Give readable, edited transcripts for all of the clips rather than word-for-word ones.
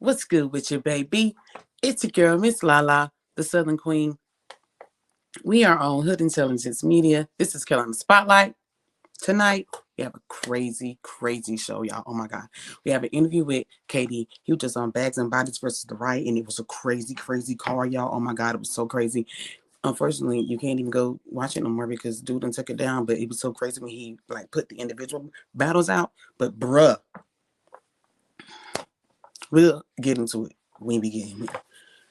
What's good with you, baby? It's your girl, Miss Lala, the Southern Queen. We are on Hood Intelligence Media. This is Carolina Spotlight. Tonight, we have a crazy, crazy show, y'all. Oh my God. We have an interview with KD. He was just on Bags and Bodies versus the Riot, and it was a crazy, crazy car, y'all. Oh my God, it was so crazy. Unfortunately, you can't even go watch it no more because dude done took it down, but it was so crazy when he put the individual battles out. But bruh, we'll get into it when we get him.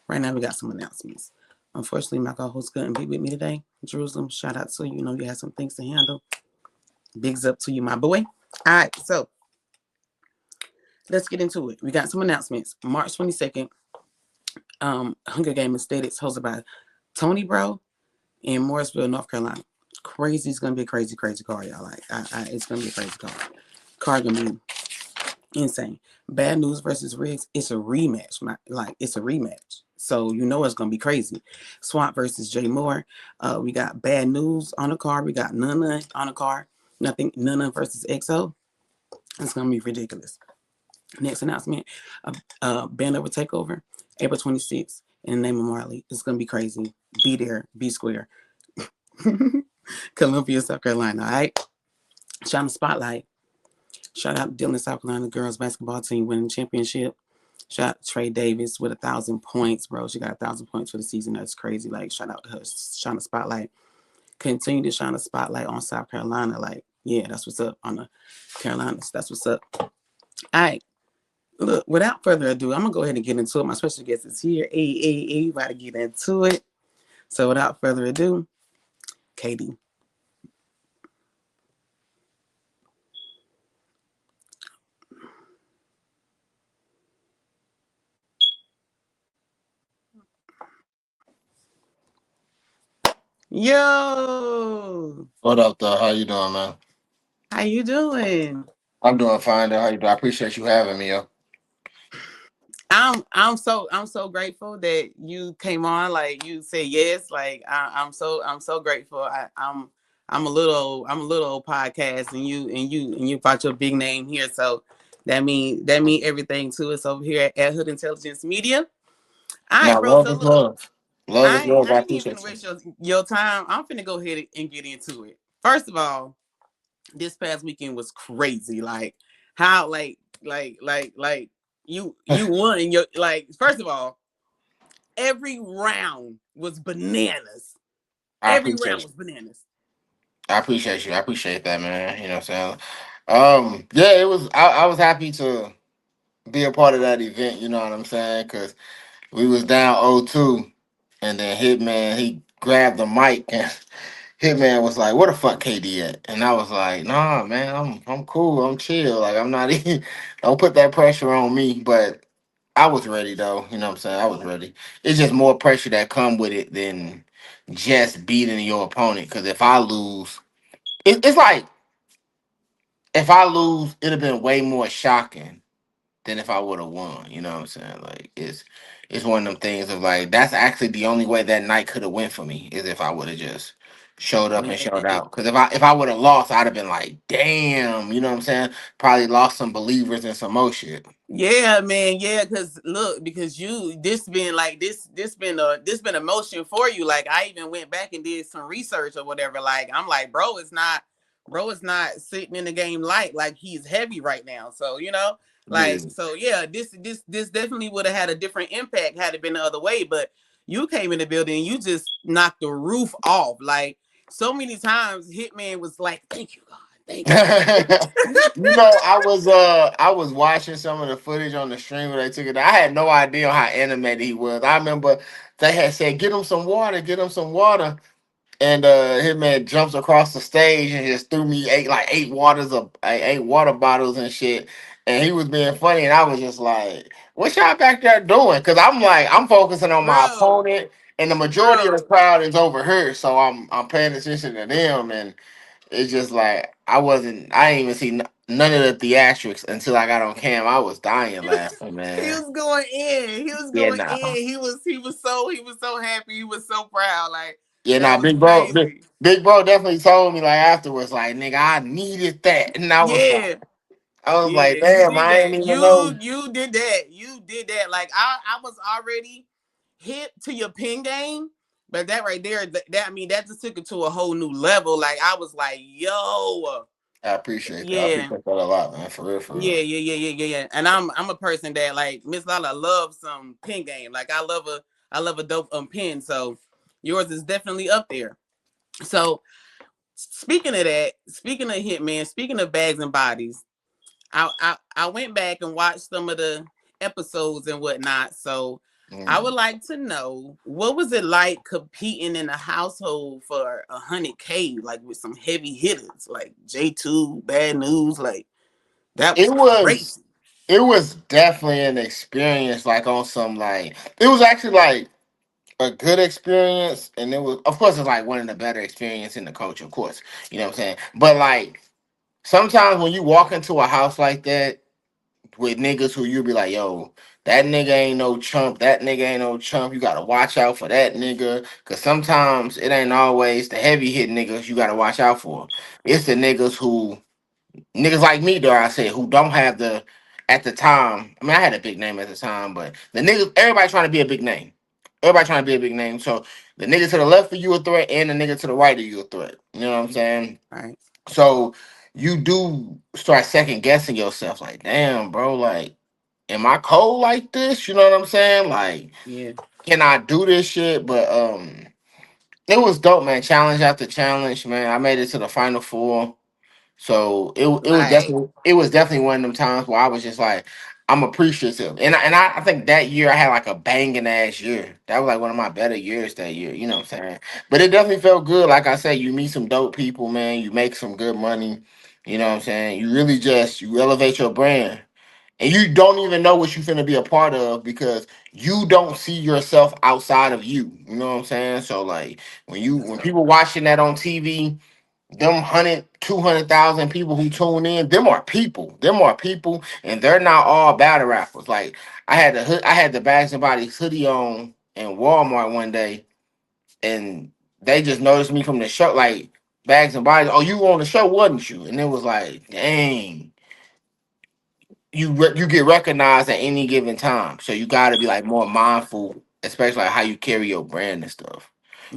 Right now, we got some announcements. Unfortunately, my co-host couldn't be with me today. Jerusalem, shout out to you. You know you had some things to handle. Bigs up to you, my boy. All right, so let's get into it. We got some announcements. March 22nd, Hunger Games Aesthetics hosted by Tony Bro in Morrisville, North Carolina. Crazy. It's going to be a crazy, crazy car, y'all. It's going to be a crazy car. Car going to be insane. Bad News versus Riggs. It's a rematch. It's a rematch. So you know it's gonna be crazy. Swamp versus Jay Moore. We got Bad News on the card. We got Nana on the card. Nana versus XO. It's gonna be ridiculous. Next announcement. Bando Takeover, April 26th. In the name of Marley. It's gonna be crazy. Be there. Be square. Columbia, South Carolina. All right. Shine the spotlight. Shout out to Dillon, South Carolina girls basketball team winning championship. Shout out to Trey Davis with 1,000 points, bro. She got 1,000 points for the season. That's crazy. Shout out to her. Shine the spotlight. Continue to shine a spotlight on South Carolina. Yeah, that's what's up on the Carolinas. That's what's up. All right. Look, without further ado, I'm going to go ahead and get into it. My special guest is here. Hey, about to get into it. So without further ado, Katie. Yo, What up, though? How you doing, man? how you doing? I'm doing fine. Though. How you doing? I appreciate you having me, yo. I'm so grateful that you came on. You said yes. I'm so grateful. I'm a little podcast, and you brought your big name here. So that mean everything to us over here at Hood Intelligence Media. All right, Now, bro. love So is look, love. Love is I ain't love. I I ain't even appreciate you. waste your time. I'm finna go ahead and get into it. First of all, this past weekend was crazy. How you won in your first of all, every round was bananas. I Every round appreciate you. was bananas. I appreciate you. I appreciate that, man. You know what I'm saying? Yeah, it was. I was happy to be a part of that event. You know what I'm saying? Because we was down 0-2, and then Hitman he grabbed the mic and Hitman was like, "Where the fuck KD at?" And I was like, "Nah, man, I'm cool. I'm chill. Like I'm not even. Don't put that pressure on me." But I was ready though. You know what I'm saying? I was ready. It's just more pressure that come with it than just beating your opponent. Because if I lose, it's like if I lose, it'd have been way more shocking than if I would have won. You know what I'm saying? Like it's one of them things of like that's actually the only way that night could have went for me is if I would have just showed up and showed Man. out. Because if I would have lost, I'd have been like, damn, you know what I'm saying? Probably lost some believers and some more shit. Yeah, man. Yeah, because look, because you this been a motion for you. I even went back and did some research or whatever. I'm like, bro is not sitting in the game light. He's heavy right now. So Yeah. yeah, this definitely would have had a different impact had it been the other way. But you came in the building and you just knocked the roof off. So many times Hitman was like, thank you, God. Thank you, God. I was watching some of the footage on the stream where they took it. I had no idea how animated he was. I remember they had said, "Get him some water, get him some water." And him man jumps across the stage and just threw me eight water bottles and shit. And he was being funny, and I was just like, "What y'all back there doing?" Because I'm focusing on my Bro, opponent, and the majority of the bro. crowd is over here, so I'm paying attention to them, and it's just like I didn't even see none of the theatrics until I got on cam. I was dying laughing, He man. was going in. He was Yeah, going nah. in. He was so happy. He was so proud. Yeah, That nah, was big, crazy. big bro definitely told me afterwards, nigga, I needed that. And Yeah. I was like, Yeah, you damn, did I ain't that. even You know. you did that. did that. Like I was already hip to your pen game, but that right there, that I mean, that just took it to a whole new level. Like I was like, yo, I appreciate that. I yeah. appreciate that a lot, man. For real, for Yeah, real. yeah, yeah, yeah, yeah, yeah. And I'm a person that like Miss Lala loves some pen game. Like I love a dope pen. So yours is definitely up there. So speaking of that, speaking of Hitman, speaking of bags and bodies, I went back and watched some of the episodes and whatnot. So I would Mm. like to know what was it like competing in a household for 100K, like with some heavy hitters like J2, Bad News, like that was It was crazy. it was definitely an experience, like on some like it was actually like a good experience, and it was of course it's like one of the better experience in the coach, of course. You know what I'm saying? But like sometimes when you walk into a house like that with niggas who you be like, yo, that nigga ain't no chump, that nigga ain't no chump. You gotta watch out for that nigga. Cause sometimes it ain't always the heavy hit niggas you gotta watch out for. It's the niggas like me, though, I said, who don't have the at the time. I mean, I had a big name at the time, but the niggas, everybody trying to be a big name. Everybody trying to be a big name. So the nigga to the left of you a threat, and the nigga to the right of you a threat. You know what I'm saying? Right. So you do start second guessing yourself, like, damn, bro, like, am I cold like this? You know what I'm saying? Like, Yeah. can I do this shit? But it was dope, man. Challenge after challenge, man. I made it to the final four. So Right. it was definitely one of them times where I was just like, I'm appreciative, I think that year I had like a banging ass year. That was like one of my better years that year. You know what I'm saying? But it definitely felt good. Like I said, you meet some dope people, man. You make some good money. You know what I'm saying? You really just you elevate your brand, and you don't even know what you finna be a part of because you don't see yourself outside of you. You know what I'm saying? So like That's when right. people watching that on TV, them 200,000 people who tune in, them are people, and they're not all battle rappers. Like I had the Bags and Bodies hoodie on in Walmart one day, and they just noticed me from the show, like Bags and Bodies. Oh, you were on the show, wasn't you? And it was like, dang, you get recognized at any given time, so you got to be like more mindful, especially like how you carry your brand and stuff.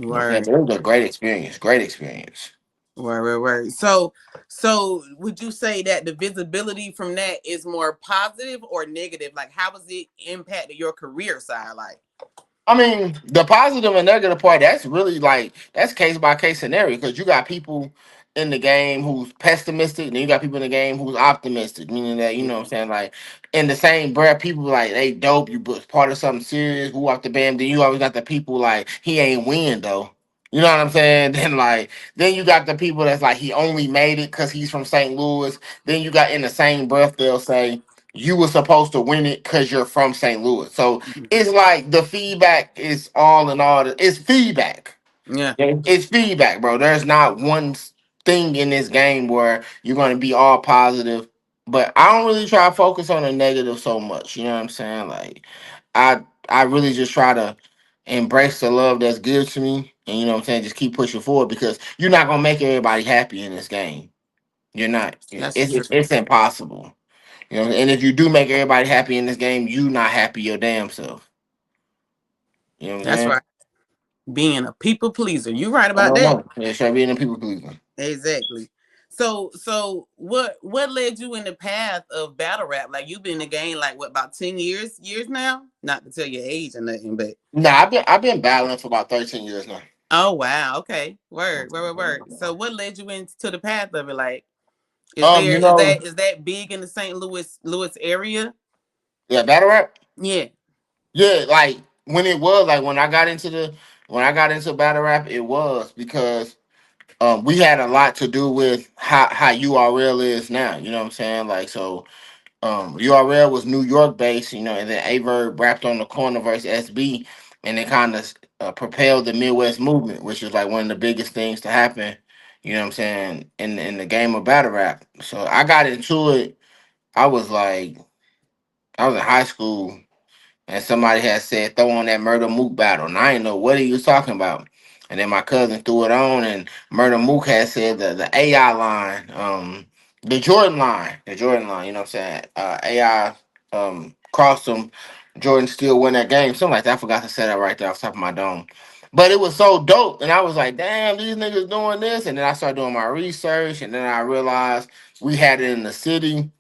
You know what I'm Word. saying? But it was a great experience, great experience. Word, word, word. So would you say that the visibility from that is more positive or negative? Like, how has it impacted your career side? Like, I mean, the positive and negative part, that's really like that's case by case scenario because you got people in the game who's pessimistic, and then you got people in the game who's optimistic, meaning that, you know yeah, what I'm saying, like in the same breath, people like they dope, you was part of something serious, who off the band, then you always got the people like he ain't win though. You know what I'm saying? Then you got the people that's like he only made it because he's from St. Louis. Then you got in the same breath, they'll say you were supposed to win it because you're from St. Louis. So it's like the feedback is all in all. It's feedback. yeah, It's feedback, bro. There's not one thing in this game where you're going to be all positive. But I don't really try to focus on the negative so much. You know what I'm saying? Like I really just try to embrace the love that's good to me, and you know what I'm saying. Just keep pushing forward because you're not gonna make everybody happy in this game. You're not. that's true. It's impossible. You know, and if you do make everybody happy in this game, you not happy your damn self. You know what I'm That's saying? right. Being a people pleaser. You right I about don't that. know. Yeah, should be in the people pleasing. Exactly. So what led you in the path of battle rap? Like you've been in the game like what about 10 years now? Not to tell your age or nothing, but Nah, I've been battling for about 13 years now. oh wow, okay. Word. So what led you into the path of it? Like You know, is that big in the St. Louis area? yeah, battle rap. Yeah. Yeah, like when it was like when I got into battle rap, it was because we had a lot to do with how URL is now. You know what I'm saying? Like so, URL was New York based, you know, and then Averb rapped on the corner versus SB, and it kind of propelled the Midwest movement, which is like one of the biggest things to happen. You know what I'm saying in the game of battle rap. So I got into it. I was like, I was in high school, and somebody had said throw on that Murder Mook battle, and I didn't know what he was talking about. And then my cousin threw it on, and Murder Mook had said the AI line, the Jordan line, you know what I'm saying? AI crossed them, Jordan still won that game. Something like that. I forgot to say that right there off the top of my dome. But it was so dope, and I was like, "Damn, these niggas doing this." And then I started doing my research, and then I realized we had it in the city.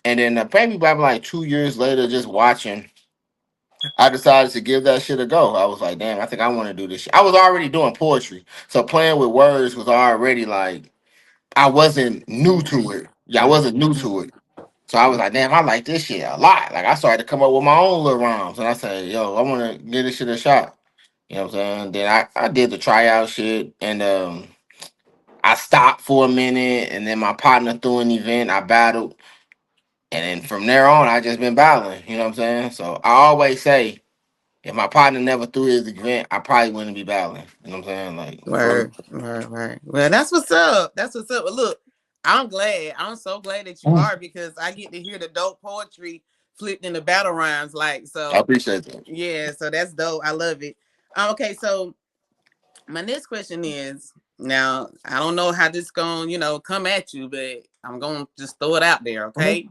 And then maybe about like 2 years later, just watching, I decided to give that shit a go. I was like, "Damn, I think I want to do this shit." I was already doing poetry, so playing with words was already like I wasn't new to it. Yeah, I wasn't new to it. So I was like, damn, I like this shit a lot. Like I started to come up with my own little rhymes. And I said, yo, I wanna give this shit a shot. You know what I'm saying? Then I did the tryout shit and I stopped for a minute and then my partner threw an event, I battled. And then from there on I just been battling. You know what I'm saying? So I always say if my partner never threw his event, I probably wouldn't be battling. You know what I'm saying? Like for Word, word, word. Well, that's what's up. That's what's up. Well, look, I'm glad. I'm so glad that you I are because I get to hear the dope poetry flipped into battle rhymes. Like, so appreciate that. yeah, so that's dope. I love it. Okay, so my next question is now I don't know how this gonna, come at you, but I'm gonna just throw it out there, Mhm. okay?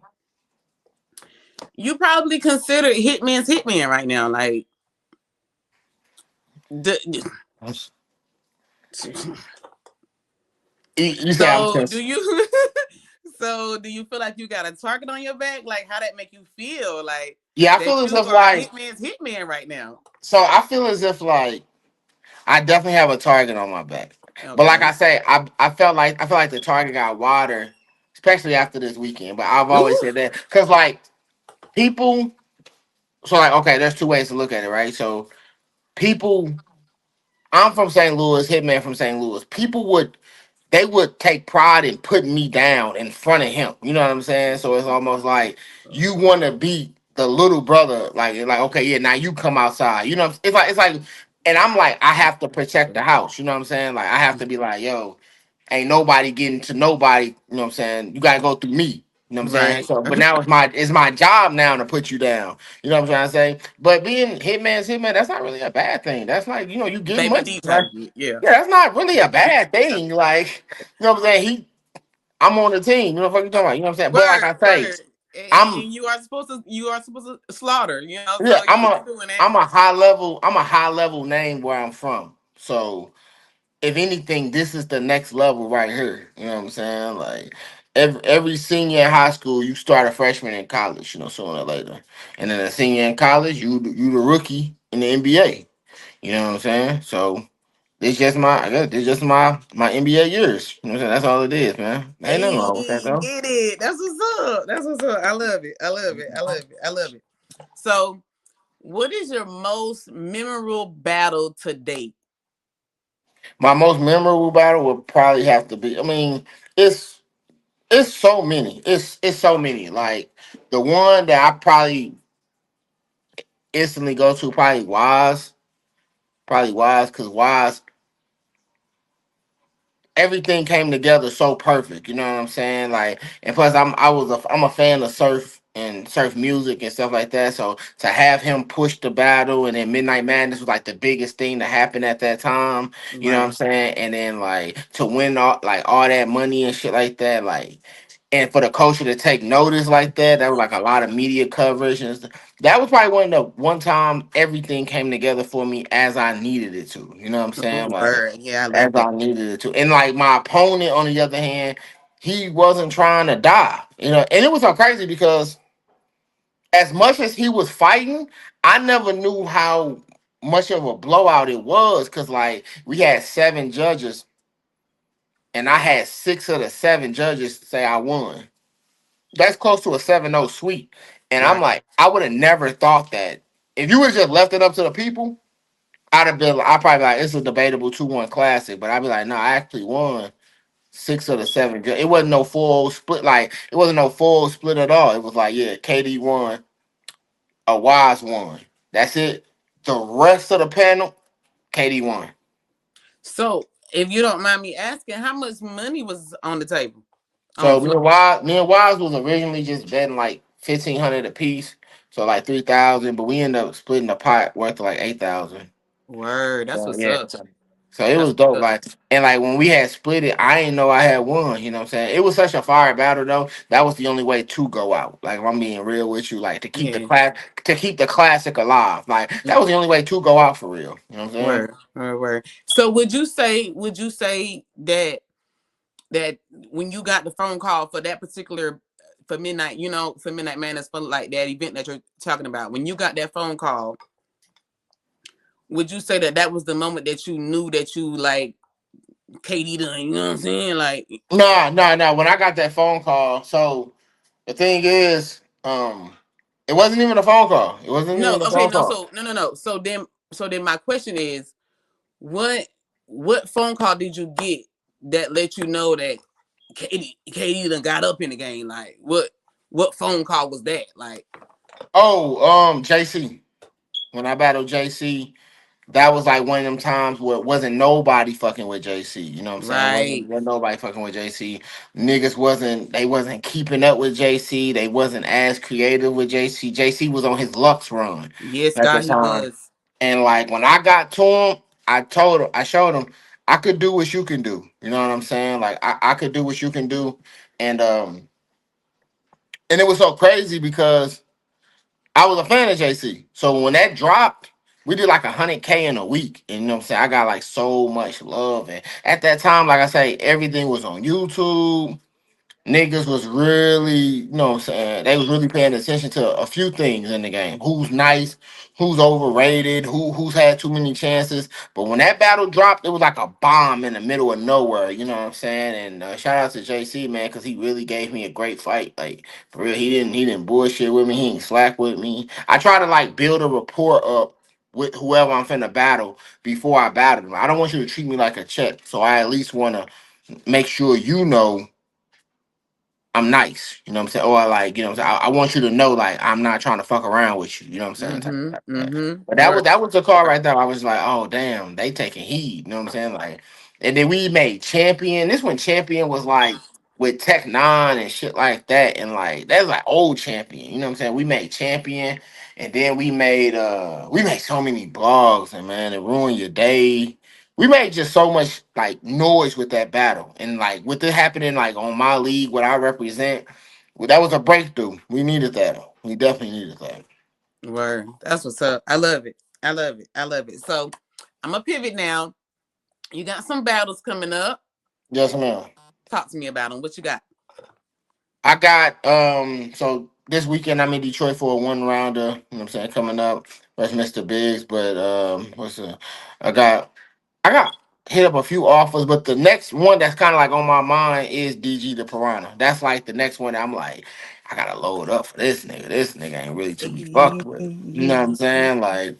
You probably consider Hitman's Hitman right now. Like, the, You say I'm so do you so do you feel like you got a target on your back? Like how that make you feel? Like yeah, I feel that as you if are like Hitman's Hitman right now. I feel as if like I definitely have a target on my back. But like I Okay. say, I feel like the target got wider, especially after this weekend. But I've always Ooh. said that because like people, so like okay, there's two ways to look at it, right? So people, I'm from St. Louis, Hitman from St. Louis. People would they would take pride in putting me down in front of him. You know what I'm saying? So it's almost like you want to be the little brother, like okay, yeah, now you come outside. You know, it's like, and I'm like, I have to protect the house. You know what I'm saying? Like I have to be like, yo, ain't nobody getting to nobody. You know what I'm saying? You gotta go through me. You know what I'm saying? Right. So, but now it's my job now to put you down. You know what I'm trying to say? But being hitman, that's not really a bad thing. That's like you get Baby money. D Like, type shit. Yeah. yeah, that's not really a bad thing. Like, you know what I'm saying? I'm on the team. You know what I'm talking about? You know what I'm saying? But like Word, I say, word. And I'm you are supposed to slaughter, yeah, so you're doing that. I'm a high level name where I'm from. So if anything, this is the next level right here. You know what I'm saying? Like every senior in high school, you start a freshman in college. Sooner or later, and then a senior in college, you the rookie in the NBA. You know what I'm saying? So I guess it's just my NBA years. You know what I'm saying? That's all it is, man. Ain't nothing wrong with that Hey, though. get it. That's what's up. That's what's up. I love it. I love it. I love it. I love it. So, what is your most memorable battle to date? My most memorable battle would probably have to be. I mean, it's it's so many. It's so many. Like the one that I probably instantly go to probably Wise because Wise everything came together so perfect. You know what I'm saying? Like, and plus, I'm a fan of surf and surf music and stuff like that. So to have him push the battle, and then Midnight Madness was like the biggest thing to happen at that time. You know what I'm Right. saying? And then like to win all that money and shit like that, like. And for the culture to take notice like that was like a lot of media coverage and stuff. That was probably one time everything came together for me as I needed it to. You know what I'm saying? Like Word. Yeah, I as love that. I needed it to. And like my opponent, on the other hand, he wasn't trying to die. And it was so crazy because as much as he was fighting, I never knew how much of a blowout it was because like we had 7 judges and I had 6 of the 7 judges say I won. That's close to a 7-0 sweep. And I'm Right. like, I would have never thought that. If you would have just left it up to the people, I'd probably be like, it's a debatable 2-1 classic. But I'd be like, no, I actually won 6 of the 7. It wasn't no full split. Like it wasn't no full split at all. It was like, yeah, KD won, a Wise won. That's it. The rest of the panel, KD won. So, if you don't mind me asking, how much money was on the table on So flip? Me and Wise was originally just betting like 1,500 a piece, so like 3,000. But we ended up splitting the pot worth like 8,000. Word. That's So what's yeah, up. So it That's was what's dope. up. Like, and like when we had split it, I didn't know I had won. You know what I'm saying? It was such a fire battle though. That was the only way to go out. Like if I'm being real with you, like Yeah. to keep the classic alive. Like that was the only way to go out for real. You know what I'm saying? Word, word, word. So would you say that when you got the phone call for that particular for midnight, for Midnight Madness, for like that event that you're talking about, when you got that phone call, would you say that that was the moment that you knew that you like Katie done? You know what I'm saying? Like, No. When I got that phone call, so the thing is, it wasn't even a phone call. It wasn't no, even a okay, phone no, call. so no. So then my question is, what what phone call did you get that let you know that Katie done got up in the game? Like, what phone call was that? Like, Oh, JC. When I battled JC, that was like one of them times where it wasn't nobody fucking with JC. You know what I'm saying? right? Wasn't nobody fucking with JC. Niggas wasn't keeping up with JC. They wasn't as creative with JC. JC was on his Lux run Yes, at the God, he time. was. And like when I got to him, I showed him I could do what you can do. You know what I'm saying? Like I could do what you can do. And um and it was so crazy because I was a fan of JC. So when that dropped, we did like 100K in a week. And you know what I'm saying? I got like so much love. And at that time, like I say, everything was on YouTube. Niggas was really, you know what I'm saying, they was really paying attention to a few things in the game. Who's nice, who's overrated, who's had too many chances. But when that battle dropped, it was like a bomb in the middle of nowhere, you know what I'm saying? And shout out to JC, man, because he really gave me a great fight. Like for real, he didn't bullshit with me, he didn't slack with me. I try to like build a rapport up with whoever I'm finna battle before I battle them. I don't want you to treat me like a check. So I at least wanna make sure you know I'm nice, you know what I'm saying? Or like, you know what I'm saying? I want you to know like I'm not trying to fuck around with you, you know what I'm saying? Mm-hmm. Yeah. Mm-hmm. But Word. that was the call Word. right there. I was like, oh damn, they taking heed, you know what I'm saying? Like, and then we made Champion. This one Champion was like with Tech Nine and shit like that, and like that's like old Champion, you know what I'm saying? We made Champion, and then we made so many blogs, and man, it ruined your day. We made just so much like noise with that battle, and like with it happening like on my league, what I represent, well, that was a breakthrough. We needed that. We definitely needed that. Word. That's what's up. I love it. I love it. I love it. So I'm gonna pivot now. You got some battles coming up. Yes, ma'am. Talk to me about them. What you got? I got so this weekend I'm in Detroit for a one rounder, you know what I'm saying, coming up. That's Mr. Biggs, but I got I got hit up a few offers, but the next one that's kind of like on my mind is DG the Piranha. That's like the next one that I'm like, I gotta load up for this nigga. This nigga ain't really to be fucked with. You know what I'm saying? Like,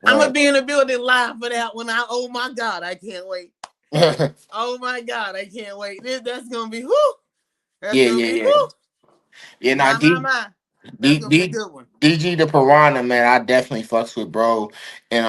I'm gonna right. be in the building live for that one. Oh my god, I can't wait. yeah, Oh my god, I can't wait. That's gonna be whoo. That's yeah, gonna be yeah. whoo. Yeah, now My. That's gonna be a good one. DG the Piranha, man, I definitely fucks with bro. And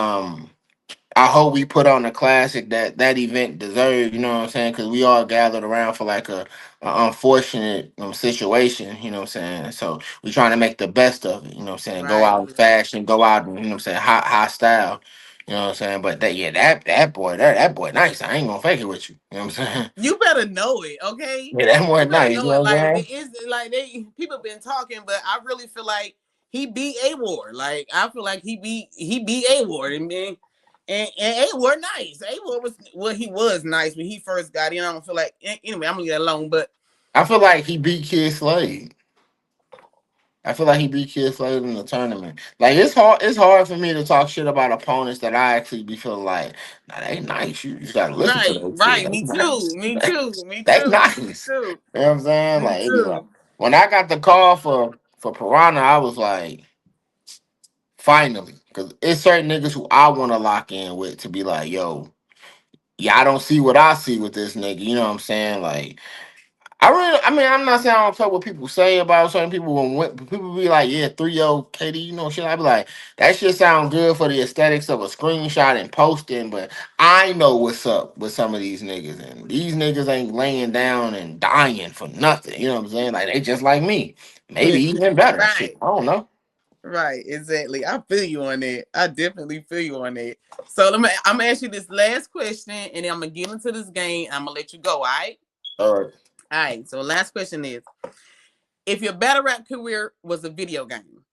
I hope we put on a classic that event deserved, you know what I'm saying? Because we all gathered around for like a unfortunate situation, you know what I'm saying? So we trying to make the best of it, you know what I'm saying? Go Right. out in fashion, go out, you know what I'm saying, high style, you know what I'm saying? But that boy, that boy nice. I ain't gonna fake it with you, you know what I'm saying? You better know it, okay? Yeah, that boy You better nice, you know know it. what Like I'm it is like people been talking, but I really feel like he beat A Ward. Like I feel like he beat A Ward and then and A Ward nice. A Ward he was nice when he first got in. I don't feel like anyway, I'm gonna leave that alone. But I feel like he beat Kid Slade. I feel like he beat Kid Slade in the tournament. Like it's hard for me to talk shit about opponents that I actually be feeling like, nah, they nice. You just gotta listen to right, those shit. right. They Me nice. too. Me too. Me They too. Me nice. too. You know what I'm saying? Me Like anyway. too. When I got the call for Piranha, I was like, finally. Cause it's certain niggas who I wanna lock in with to be like, yo, yeah, I don't see what I see with this nigga. You know what I'm saying? Like I mean, I'm not saying I don't care what people say about certain people. When people be like, yeah, 3-0 KD, you know, shit, I be like, that shit sound good for the aesthetics of a screenshot and posting, but I know what's up with some of these niggas, and these niggas ain't laying down and dying for nothing. You know what I'm saying? Like, they just like me. Maybe even better. Shit, Right. I don't know. Right, exactly. I feel you on that. I definitely feel you on that. So I'm gonna ask you this last question, and then I'm gonna get into this game. I'm gonna let you go. All right. All right. All right. So last question is: if your battle rap career was a video game,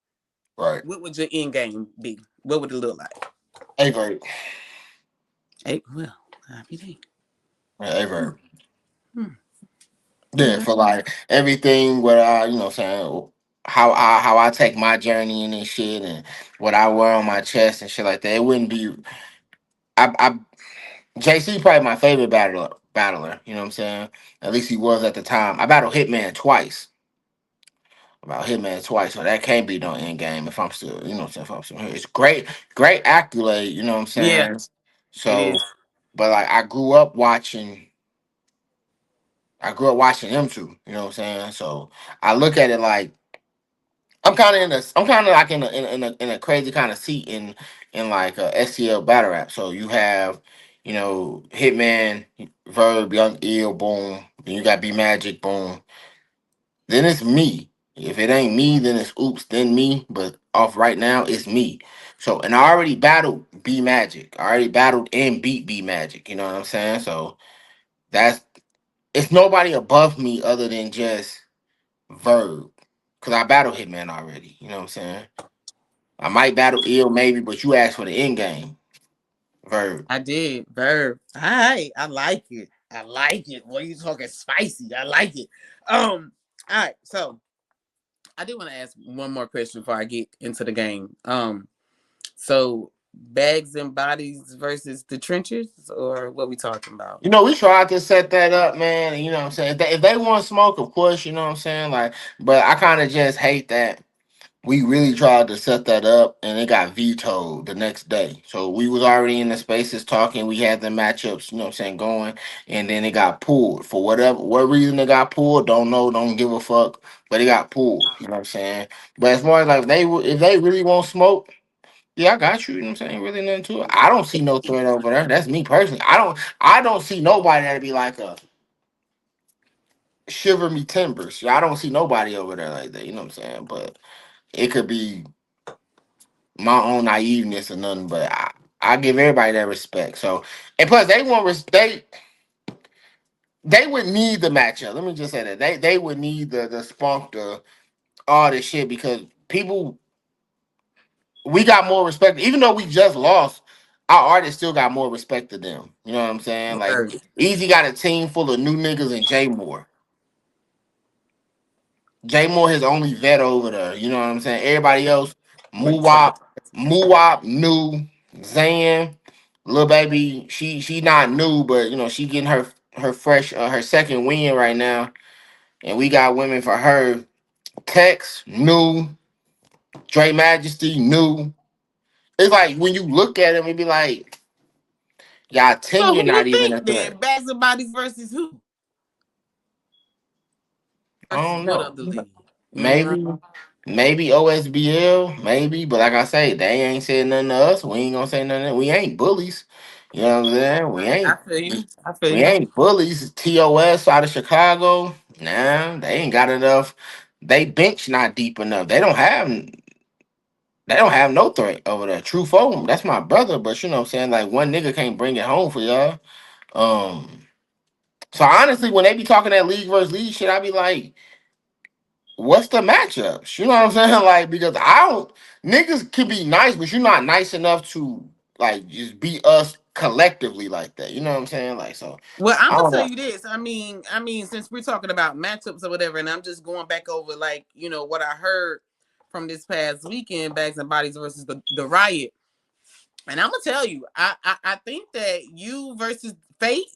Right. what would your end game be? What would it look like? Avert. Hey, well, happy day. Yeah, Hmm, Avert. hmm. Yeah, Okay. for like everything what I, you know what I'm saying, how I take my journey and this shit and what I wear on my chest and shit like that. It wouldn't be I JC probably my favorite battler, you know what I'm saying? At least he was at the time. I battled Hitman twice. About Hitman twice, so that can't be no end game if I'm still, you know what I'm saying, if I'm still here. It's great accolade, you know what I'm Yeah, saying? it So is. but like I grew up watching them too, you know what I'm saying? So I look at it like I'm kind of like in a crazy kind of seat in like a STL battle rap. So you have, you know, Hitman, Verb, Young Ill, boom. Then you got B Magic, boom. Then it's me. If it ain't me, then it's oops, then me. But off right now, it's me. So and I already battled B Magic. I already battled and beat B Magic. You know what I'm saying? So that's it's nobody above me other than just Verb. Cause I battled Hitman already. You know what I'm saying? I might battle ill maybe, but you asked for the end game. Verb. I did. Verb. All right. I like it. I like it. What are you talking spicy? I like it. All right. So I do want to ask one more question before I get into the game. So bags and bodies versus the trenches, or what we talking about? You know, we tried to set that up, man. And you know what I'm saying? If they want smoke, of course, you know what I'm saying? Like, but I kind of just hate that we really tried to set that up and it got vetoed the next day. So we was already in the spaces talking. We had the matchups, you know what I'm saying, going, and then it got pulled. For what reason it got pulled, don't know, don't give a fuck. But it got pulled, you know what I'm saying? But as far as like if they really want smoke, yeah, I got you. You know what I'm saying? Really nothing to it. I don't see no threat over there. That's me personally. I don't see nobody that'd be like a shiver me timbers. I don't see nobody over there like that. You know what I'm saying? But it could be my own naiveness or nothing, but I give everybody that respect. So and plus they want they would need the matchup. Let me just say that. They would need the spunk, the all this shit because people we got more respect. Even though we just lost, our artists still got more respect to them. You know what I'm saying? Like Word. Easy got a team full of new niggas and Jay Moore. Jay Moore his only vet over there. You know what I'm saying? Everybody else, What you talking Muwop, Muwop, new, Zan, little baby. She not new, but you know she getting her fresh her second win right now, and we got women for her. Tex new, Dre Majesty new. It's like when you look at him, it be like y'all So tenure who you not even think a threat. then? Bags and bodies versus who? I Versus don't what know. other league? Maybe, maybe OSBL, maybe. But like I say, they ain't said nothing to us. We ain't gonna say nothing. We ain't bullies. You know what I'm saying? I feel you. I feel We you. ain't bullies. TOS out of Chicago. Nah, they ain't got enough. They bench not deep enough. They don't have no threat over there. True foe, that's my brother, but you know what I'm saying? Like one nigga can't bring it home for y'all. Um so honestly, when they be talking that league versus league shit, I be like, what's the matchups? You know what I'm saying? Like, because I don't niggas can be nice, but you're not nice enough to like just be us collectively like that. You know what I'm saying? Like, so Well, I'm I gonna don't tell know. you this. Since we're talking about matchups or whatever, and I'm just going back over like what I heard from this past weekend, Bags and Bodies versus the Riot, and I'm gonna tell you, I think that you versus Fate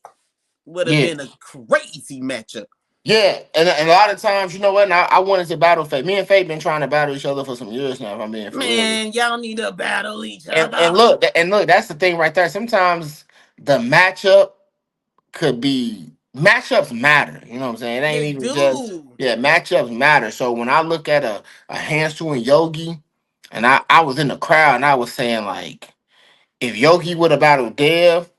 would have Yeah. been a crazy matchup. Yeah, and a lot of times, you know what? And I wanted to battle Fate. Me and Fate been trying to battle each other for some years now. If I'm being for real. Man, y'all need to battle each And other. look, that's the thing right there. Sometimes the matchup could be matchups matter. You know what I'm saying? It ain't They even just do. yeah, matchups matter. So when I look at a Hansu and Yogi, and I was in the crowd and I was saying like, if Yogi would have battled Dev,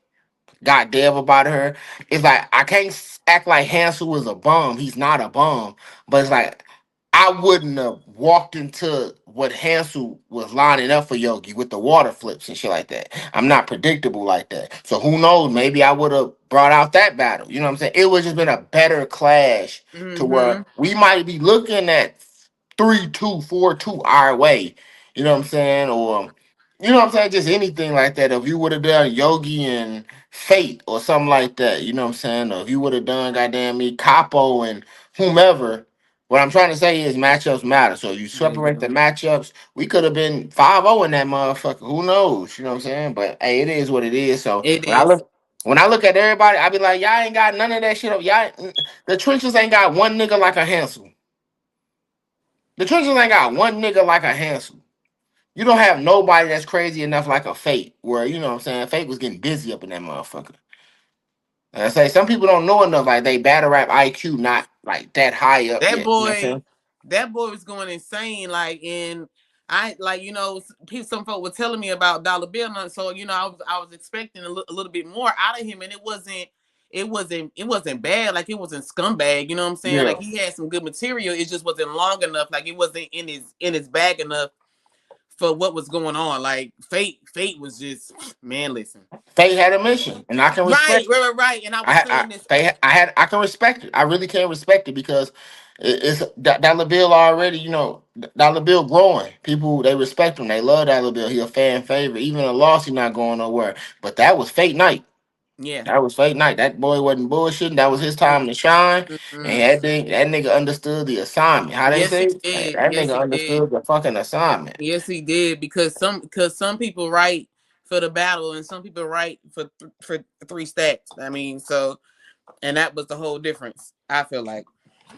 got Dev about her, it's like I can't act like Hansel is a bum. He's not a bum, but it's like I wouldn't have walked into what Hansel was lining up for Yogi with the water flips and shit like that. I'm not predictable like that. So who knows? Maybe I would have brought out that battle. You know what I'm saying? It would just been a better clash to where Mm-hmm. we might be looking at 3-2, 4-2 our way. You know what I'm saying? Or you know what I'm saying? Just anything like that. If you would have done Yogi and Fate or something like that, you know what I'm saying? Or if you would have done goddamn me Capo and whomever, what I'm trying to say is matchups matter. So you They separate the do. matchups. We could have been 5-0 in that motherfucker. Who knows? You know what I'm saying? But hey, it is what it is. So It is. when I look at everybody, I be like, y'all ain't got none of that shit up. The trenches ain't got one nigga like a Hansel. The trenches ain't got one nigga like a Hansel. You don't have nobody that's crazy enough like a Fate, where you know what I'm saying. Fate was getting busy up in that motherfucker. And I say some people don't know enough. Like they battle rap IQ not like that high up That yet. You know what I'm boy, saying? that boy was going insane. Like, and I like, people, some folk were telling me about Dollar Bill, and so I was expecting a little bit more out of him, and it wasn't bad. Like, it wasn't scumbag. You know what I'm saying? Like, Yeah. he had some good material. It just wasn't long enough. Like, it wasn't in his bag enough for what was going on. Like, Fate was just, man. Listen, Fate had a mission, and I can right, respect right, it. right, right. And I was saying this. I can respect it. I really can respect it because it's Dollar Bill already. You know, Dollar Bill growing. People they respect him. They love Dollar Bill. He a fan favorite. Even a loss, he not going nowhere. But that was Fate night. Yeah. That was Fate night. That boy wasn't bullshitting. That was his time to shine. And Mm-mm. that nigga understood the assignment. How they Yes, he say? did. That Yes, nigga he did. understood the fucking assignment. Yes, he did, because some people write for the battle and some people write for three stacks. I mean, so, and that was the whole difference. I feel like.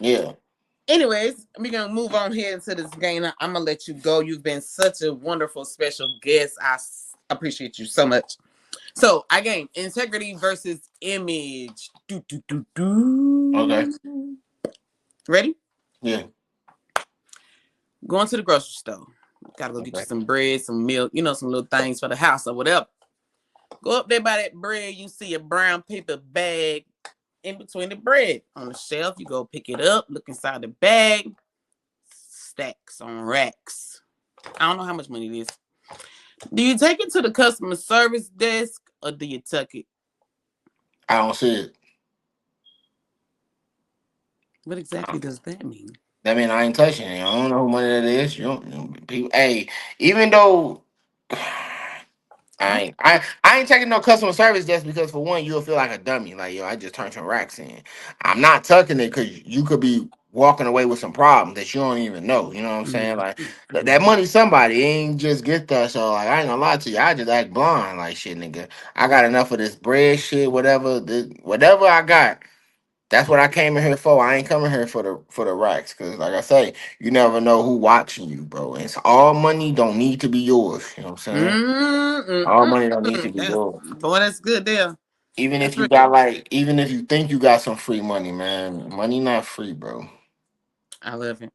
Yeah. Anyways, we're gonna move on here into this game. I'm gonna let you go. You've been such a wonderful special guest. Appreciate you so much. So, I game integrity versus image. Do, do, do, Okay. do. Ready? Yeah. Going to the grocery store. Gotta go get you Okay. some bread, some milk, some little things for the house or whatever. Go up there by that bread, you see a brown paper bag in between the bread. On the shelf, you go pick it up, look inside the bag, stacks on racks. I don't know how much money it is. Do you take it to the customer service desk or do you tuck it? I don't see it. What exactly does that mean? That mean I ain't touching it. I don't know who money that is. People, hey, even though Okay. I ain't taking no customer service just because for one you'll feel like a dummy. Like yo, I just turned some racks in. I'm not tucking it because you could be walking away with some problems that you don't even know. You know what I'm saying? Like that money somebody ain't just get that. So like I ain't gonna lie to you. I just act blind. Like shit, nigga. I got enough of this bread shit. Whatever I got. That's what I came in here for. I ain't coming here for the racks, cause like I say, you never know who watching you, bro. And it's all money don't need to be yours. You know what I'm saying? All money don't need to be That's, yours. boy, that's good there. That's real. Even if you think you got some free money, man, money not free, bro. I love it.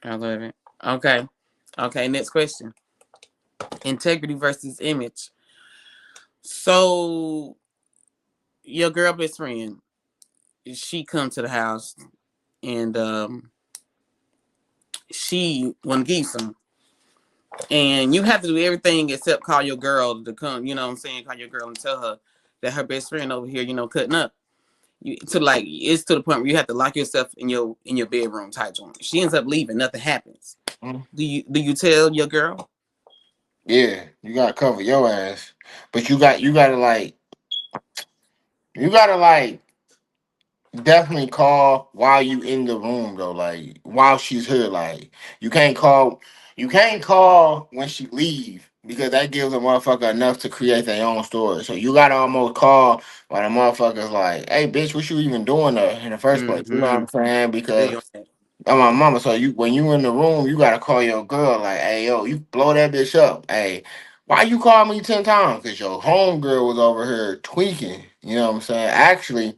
I love it. Okay. Okay, next question. Integrity versus image. So your girl best friend, she come to the house and she wanna give you some. And you have to do everything except call your girl to come, you know what I'm saying? Call your girl and tell her that her best friend over here, cutting up. It's to the point where you have to lock yourself in your bedroom type joint. She ends up leaving, nothing happens. Mm. Do you tell your girl? Yeah, you gotta cover your ass, but you gotta like definitely call while you in the room though, like while she's here. Like you can't call when she leave because that gives a motherfucker enough to create their own story. So you gotta almost call while the motherfucker's like, hey bitch, what you even doing there in the first place? You know what Mm-hmm. I'm saying? I feel Because you on that. I'm my mama, so you when you in the room, you gotta call your girl like, hey yo, you blow that bitch up. Hey, why you call me 10 times? Cause your homegirl was over here tweaking. You know what I'm saying? Actually,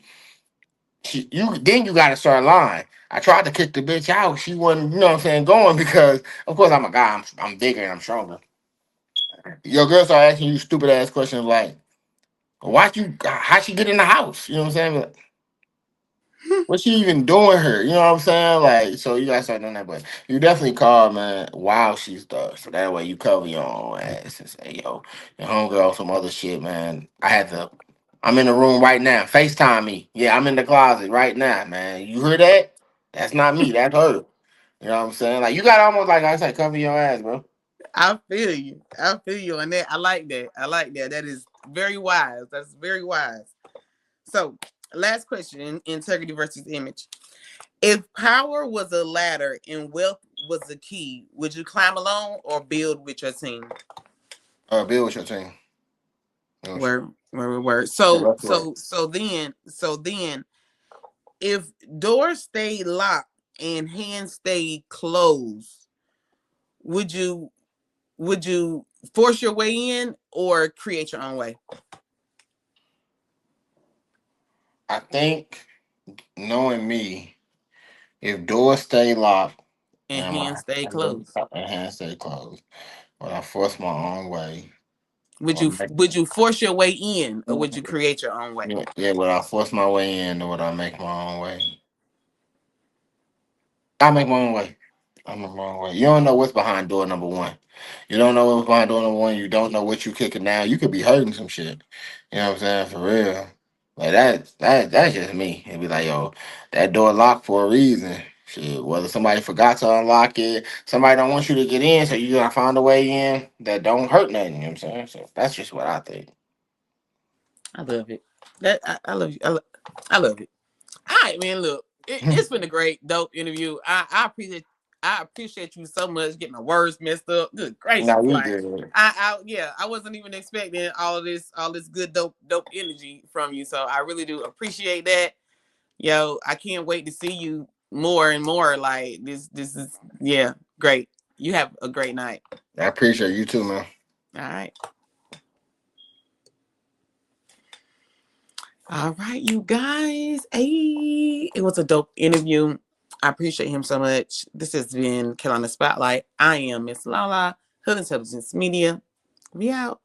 you gotta start lying. I tried to kick the bitch out. She wasn't, you know what I'm saying, going because of course I'm a guy. I'm bigger and I'm stronger. Your girl start asking you stupid ass questions like, how she get in the house? You know what I'm saying? What's she even doing here? You know what I'm saying? Like, so you gotta start doing that. But you definitely call, man, while she's there. So that way you cover your own ass and say, yo, your homegirl, some other shit, man. I'm in the room right now. FaceTime me. Yeah, I'm in the closet right now, man. You hear that? That's not me. That's her. You know what I'm saying? Like, you got almost like I said, cover your ass, bro. I feel you. I feel you on that. I like that. I like that. That is very wise. That's very wise. So, last question: integrity versus image. If power was a ladder and wealth was the key, would you climb alone or build with your team? Bill, what's your team? Word. Yeah, So, that's right. if doors stay locked and hands stay closed, would you would you force your way in or create your own way? I think knowing me, if doors stay locked And and hands stay closed. my hands stay closed, when I force my own way, Would or you make, would you force your way in or would you create your own way? yeah, would I force my way in or would I make my own way? I make my own way. I'm the wrong way. You don't know what's behind door number one. You don't know what's behind door number one. You don't know what you kicking now. You could be hurting some shit. You know what I'm saying? For real. Like that's just me. It'd be like, yo, that door locked for a reason. Shit. Whether somebody forgot to unlock it, somebody don't want you to get in, so you gotta find a way in that don't hurt nothing. You know what I'm saying? So that's just what I think. I love it. I love you. I love it. All right, man. Look, it's been a great, dope interview. I appreciate you so much. Getting my words messed up. Good Now gracious, you like good. yeah, I wasn't even expecting all this good, dope energy from you. So I really do appreciate that. Yo, I can't wait to see you more and more. Like this is yeah, great. You have a great night. I appreciate you too, man. All right. All right, you guys. Hey, it was a dope interview. I appreciate him so much. This has been Carolina Spotlight. I am Miss Lala, Hood Intelligence Media. We out.